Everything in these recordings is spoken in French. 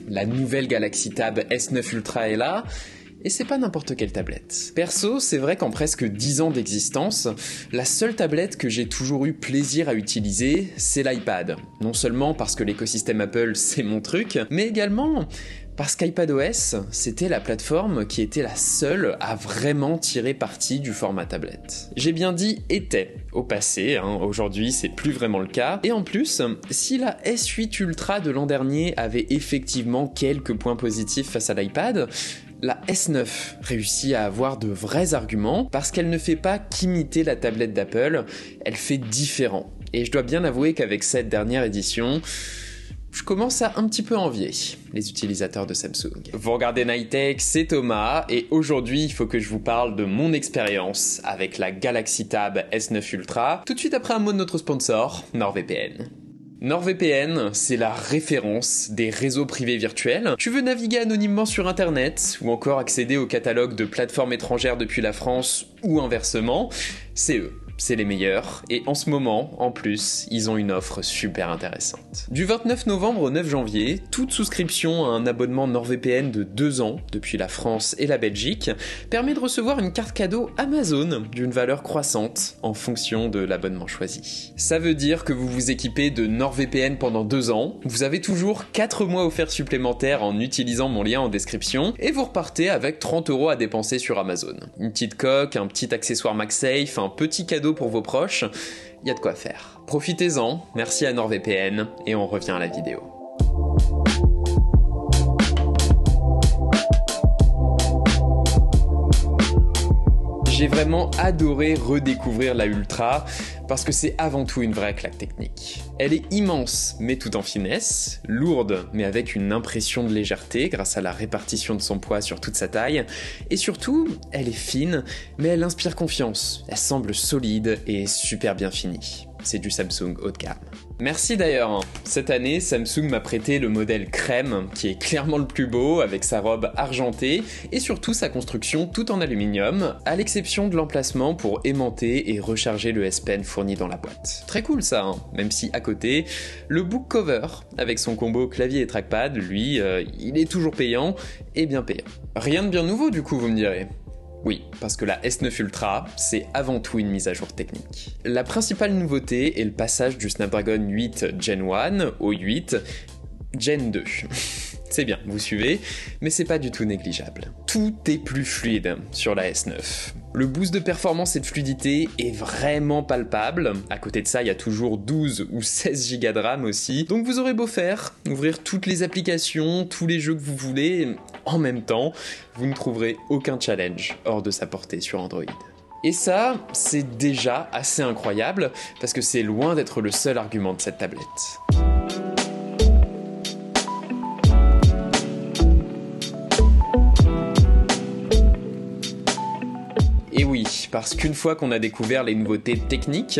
La nouvelle Galaxy Tab S9 Ultra est là, et c'est pas n'importe quelle tablette. Perso, c'est vrai qu'en presque 10 ans d'existence, la seule tablette que j'ai toujours eu plaisir à utiliser, c'est l'iPad. Non seulement parce que l'écosystème Apple, c'est mon truc, mais également parce qu'iPadOS, c'était la plateforme qui était la seule à vraiment tirer parti du format tablette. J'ai bien dit « était » au passé, aujourd'hui c'est plus vraiment le cas. Et en plus, si la S8 Ultra de l'an dernier avait effectivement quelques points positifs face à l'iPad, la S9 réussit à avoir de vrais arguments parce qu'elle ne fait pas qu'imiter la tablette d'Apple, elle fait différent. Et je dois bien avouer qu'avec cette dernière édition, je commence à un petit peu envier les utilisateurs de Samsung. Vous regardez Nightech, c'est Thomas, et aujourd'hui il faut que je vous parle de mon expérience avec la Galaxy Tab S9 Ultra, tout de suite après un mot de notre sponsor, NordVPN. NordVPN, c'est la référence des réseaux privés virtuels. Tu veux naviguer anonymement sur internet, ou encore accéder au catalogue de plateformes étrangères depuis la France, ou inversement, c'est eux. C'est les meilleurs, et en ce moment, en plus, ils ont une offre super intéressante. Du 29 novembre au 9 janvier, toute souscription à un abonnement NordVPN de 2 ans, depuis la France et la Belgique, permet de recevoir une carte cadeau Amazon d'une valeur croissante en fonction de l'abonnement choisi. Ça veut dire que vous vous équipez de NordVPN pendant 2 ans, vous avez toujours 4 mois offerts supplémentaires en utilisant mon lien en description, et vous repartez avec 30 € à dépenser sur Amazon. Une petite coque, un petit accessoire MagSafe, un petit cadeau pour vos proches, il y a de quoi faire. Profitez-en, merci à NordVPN, et on revient à la vidéo. J'ai vraiment adoré redécouvrir la Ultra, parce que c'est avant tout une vraie claque technique. Elle est immense, mais tout en finesse, lourde, mais avec une impression de légèreté grâce à la répartition de son poids sur toute sa taille, et surtout, elle est fine, mais elle inspire confiance, elle semble solide et super bien finie. C'est du Samsung haut de gamme. Merci d'ailleurs, cette année Samsung m'a prêté le modèle crème qui est clairement le plus beau avec sa robe argentée et surtout sa construction tout en aluminium, à l'exception de l'emplacement pour aimanter et recharger le S Pen fourni dans la boîte. Très cool ça, même si à côté, le book cover avec son combo clavier et trackpad, lui, il est toujours payant et bien payant. Rien de bien nouveau du coup vous me direz. Oui, parce que la S9 Ultra, c'est avant tout une mise à jour technique. La principale nouveauté est le passage du Snapdragon 8 Gen 1 au 8 Gen 2. C'est bien, vous suivez, mais c'est pas du tout négligeable. Tout est plus fluide sur la S9. Le boost de performance et de fluidité est vraiment palpable. À côté de ça, il y a toujours 12 ou 16 Go de RAM aussi. Donc vous aurez beau faire, ouvrir toutes les applications, tous les jeux que vous voulez, en même temps, vous ne trouverez aucun challenge hors de sa portée sur Android. Et ça, c'est déjà assez incroyable, parce que c'est loin d'être le seul argument de cette tablette. Et oui, parce qu'une fois qu'on a découvert les nouveautés techniques,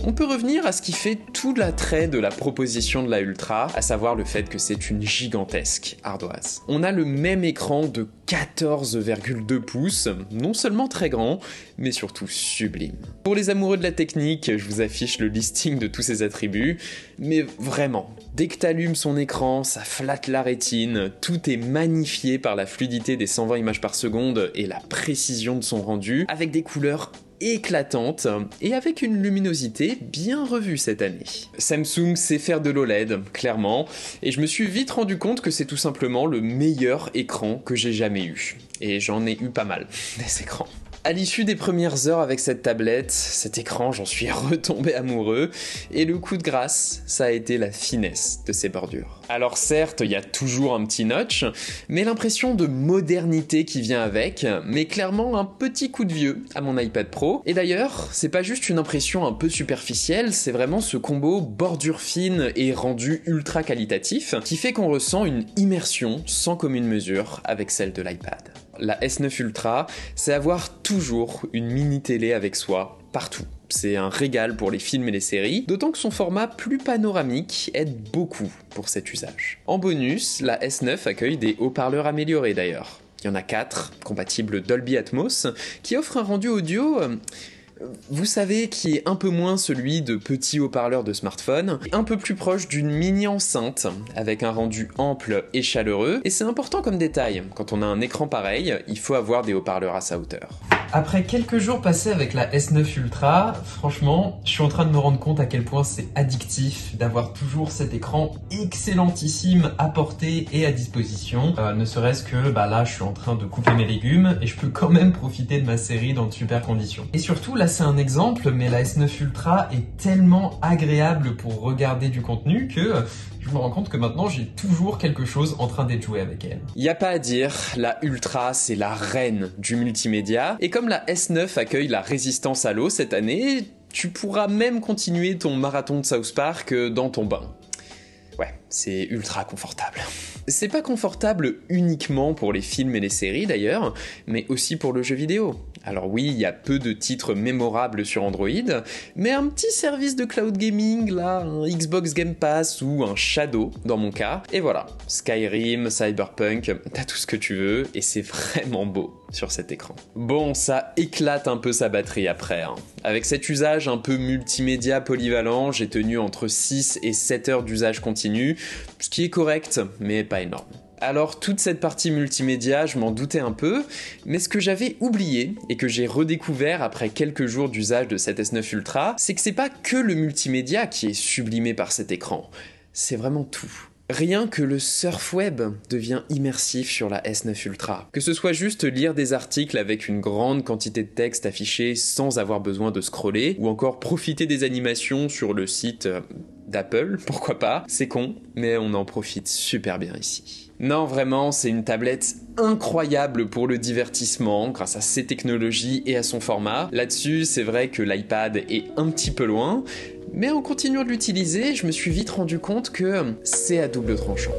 on peut revenir à ce qui fait tout l'attrait de la proposition de la Ultra, à savoir le fait que c'est une gigantesque ardoise. On a le même écran de 14,2 pouces, non seulement très grand, mais surtout sublime. Pour les amoureux de la technique, je vous affiche le listing de tous ses attributs, mais vraiment, dès que t'allumes son écran, ça flatte la rétine, tout est magnifié par la fluidité des 120 images par seconde et la précision de son rendu, avec des couleurs éclatantes et avec une luminosité bien revue cette année. Samsung sait faire de l'OLED, clairement, et je me suis vite rendu compte que c'est tout simplement le meilleur écran que j'ai jamais eu. Et j'en ai eu pas mal, des écrans. À l'issue des premières heures avec cette tablette, cet écran, j'en suis retombé amoureux, et le coup de grâce, ça a été la finesse de ses bordures. Alors certes, il y a toujours un petit notch, mais l'impression de modernité qui vient avec, mais clairement un petit coup de vieux à mon iPad Pro. Et d'ailleurs, c'est pas juste une impression un peu superficielle, c'est vraiment ce combo bordure fine et rendu ultra qualitatif, qui fait qu'on ressent une immersion sans commune mesure avec celle de l'iPad. La S9 Ultra, c'est avoir toujours une mini télé avec soi, partout. C'est un régal pour les films et les séries, d'autant que son format plus panoramique aide beaucoup pour cet usage. En bonus, la S9 accueille des haut-parleurs améliorés d'ailleurs. Il y en a 4, compatibles Dolby Atmos, qui offrent un rendu audio Vous savez, qui est un peu moins celui de petits haut-parleurs de smartphone, un peu plus proche d'une mini-enceinte, avec un rendu ample et chaleureux, et c'est important comme détail, quand on a un écran pareil, il faut avoir des haut-parleurs à sa hauteur. Après quelques jours passés avec la S9 Ultra, franchement, je suis en train de me rendre compte à quel point c'est addictif d'avoir toujours cet écran excellentissime à portée et à disposition. Ne serait-ce que, là, je suis en train de couper mes légumes et je peux quand même profiter de ma série dans de super conditions. Et surtout, là, c'est un exemple, mais la S9 Ultra est tellement agréable pour regarder du contenu que je me rends compte que maintenant j'ai toujours quelque chose en train d'être joué avec elle. Y a pas à dire, la Ultra c'est la reine du multimédia, et comme la S9 accueille la résistance à l'eau cette année, tu pourras même continuer ton marathon de South Park dans ton bain. Ouais, c'est ultra confortable. C'est pas confortable uniquement pour les films et les séries d'ailleurs, mais aussi pour le jeu vidéo. Alors oui, il y a peu de titres mémorables sur Android, mais un petit service de cloud gaming, là, un Xbox Game Pass ou un Shadow dans mon cas, et voilà, Skyrim, Cyberpunk, t'as tout ce que tu veux, et c'est vraiment beau sur cet écran. Bon, ça éclate un peu sa batterie après, hein. Avec cet usage un peu multimédia polyvalent, j'ai tenu entre 6 et 7 heures d'usage continu, ce qui est correct, mais pas énorme. Alors toute cette partie multimédia, je m'en doutais un peu, mais ce que j'avais oublié et que j'ai redécouvert après quelques jours d'usage de cette S9 Ultra, c'est que c'est pas que le multimédia qui est sublimé par cet écran, c'est vraiment tout. Rien que le surf web devient immersif sur la S9 Ultra. Que ce soit juste lire des articles avec une grande quantité de texte affiché sans avoir besoin de scroller, ou encore profiter des animations sur le site d'Apple, pourquoi pas, c'est con, mais on en profite super bien ici. Non, vraiment, c'est une tablette incroyable pour le divertissement grâce à ses technologies et à son format. Là-dessus, c'est vrai que l'iPad est un petit peu loin, mais en continuant de l'utiliser, je me suis vite rendu compte que c'est à double tranchant.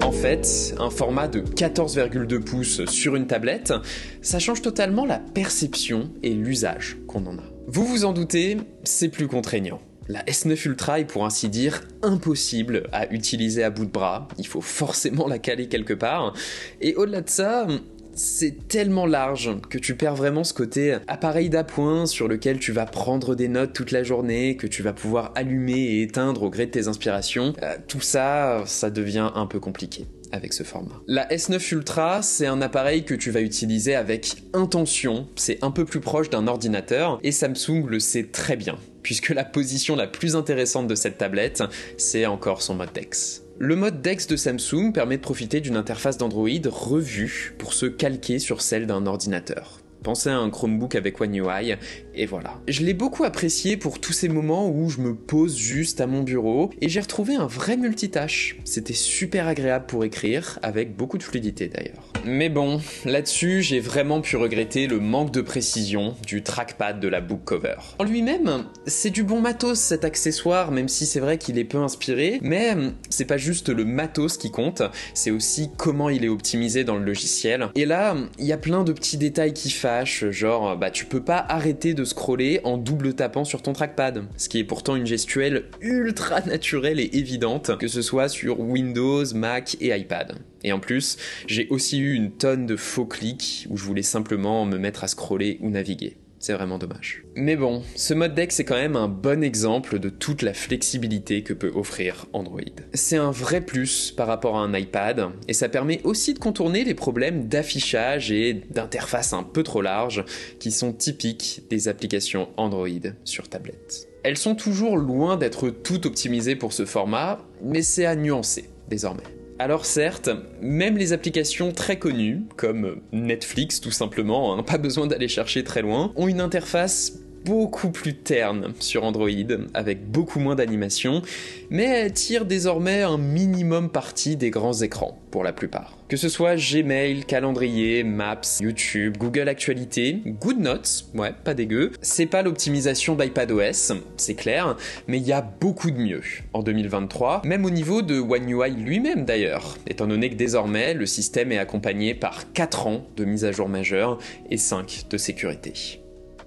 En fait, un format de 14,2 pouces sur une tablette, ça change totalement la perception et l'usage qu'on en a. Vous vous en doutez, c'est plus contraignant. La S9 Ultra est pour ainsi dire impossible à utiliser à bout de bras, il faut forcément la caler quelque part, et au-delà de ça, c'est tellement large que tu perds vraiment ce côté appareil d'appoint sur lequel tu vas prendre des notes toute la journée, que tu vas pouvoir allumer et éteindre au gré de tes inspirations. Tout ça, ça devient un peu compliqué avec ce format. La S9 Ultra, c'est un appareil que tu vas utiliser avec intention, c'est un peu plus proche d'un ordinateur, et Samsung le sait très bien, puisque la position la plus intéressante de cette tablette, c'est encore son mode DeX. Le mode DeX de Samsung permet de profiter d'une interface d'Android revue pour se calquer sur celle d'un ordinateur. Pensez à un Chromebook avec One UI, et voilà. Je l'ai beaucoup apprécié pour tous ces moments où je me pose juste à mon bureau, et j'ai retrouvé un vrai multitâche. C'était super agréable pour écrire, avec beaucoup de fluidité d'ailleurs. Mais bon, là-dessus, j'ai vraiment pu regretter le manque de précision du trackpad de la book cover. En lui-même, c'est du bon matos cet accessoire, même si c'est vrai qu'il est peu inspiré, mais c'est pas juste le matos qui compte, c'est aussi comment il est optimisé dans le logiciel. Et là, il y a plein de petits détails qui fâchent, genre tu peux pas arrêter de scroller en double tapant sur ton trackpad, ce qui est pourtant une gestuelle ultra naturelle et évidente, que ce soit sur Windows, Mac et iPad. Et en plus, j'ai aussi eu une tonne de faux clics où je voulais simplement me mettre à scroller ou naviguer. C'est vraiment dommage. Mais bon, ce mode DeX est quand même un bon exemple de toute la flexibilité que peut offrir Android. C'est un vrai plus par rapport à un iPad, et ça permet aussi de contourner les problèmes d'affichage et d'interface un peu trop large qui sont typiques des applications Android sur tablette. Elles sont toujours loin d'être toutes optimisées pour ce format, mais c'est à nuancer désormais. Alors certes, même les applications très connues, comme Netflix tout simplement, pas besoin d'aller chercher très loin, ont une interface beaucoup plus terne sur Android, avec beaucoup moins d'animation, mais elles tirent désormais un minimum parti des grands écrans, pour la plupart. Que ce soit Gmail, calendrier, Maps, YouTube, Google Actualités, GoodNotes, ouais, pas dégueu, c'est pas l'optimisation d'iPadOS, c'est clair, mais il y a beaucoup de mieux en 2023, même au niveau de One UI lui-même d'ailleurs, étant donné que désormais, le système est accompagné par 4 ans de mise à jour majeure et 5 de sécurité.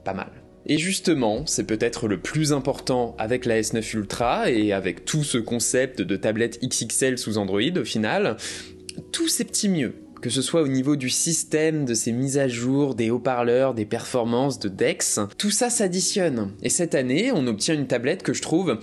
Pas mal. Et justement, c'est peut-être le plus important avec la S9 Ultra et avec tout ce concept de tablette XXL sous Android au final, tous ces petits mieux. Que ce soit au niveau du système, de ses mises à jour, des haut-parleurs, des performances, de DeX, tout ça s'additionne. Et cette année, on obtient une tablette que je trouve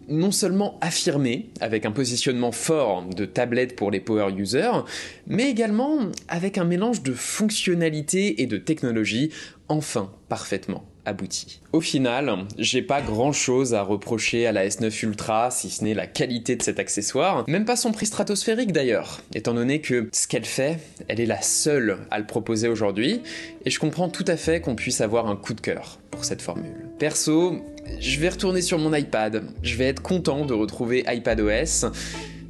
non seulement affirmée, avec un positionnement fort de tablette pour les power users, mais également avec un mélange de fonctionnalité et de technologie enfin parfaitement abouti. Au final, j'ai pas grand chose à reprocher à la S9 Ultra, si ce n'est la qualité de cet accessoire, même pas son prix stratosphérique d'ailleurs, étant donné que ce qu'elle fait, elle est la seule à le proposer aujourd'hui, et je comprends tout à fait qu'on puisse avoir un coup de cœur pour cette formule. Perso, je vais retourner sur mon iPad, je vais être content de retrouver iPadOS,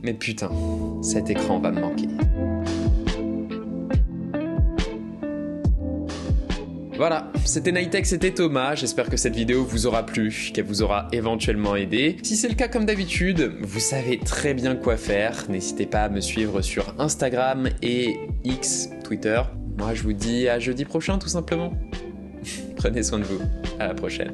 mais putain, cet écran va me manquer. Voilà, c'était Nightech, c'était Thomas, j'espère que cette vidéo vous aura plu, qu'elle vous aura éventuellement aidé. Si c'est le cas comme d'habitude, vous savez très bien quoi faire, n'hésitez pas à me suivre sur Instagram et X, Twitter. Moi je vous dis à jeudi prochain tout simplement. Prenez soin de vous, à la prochaine.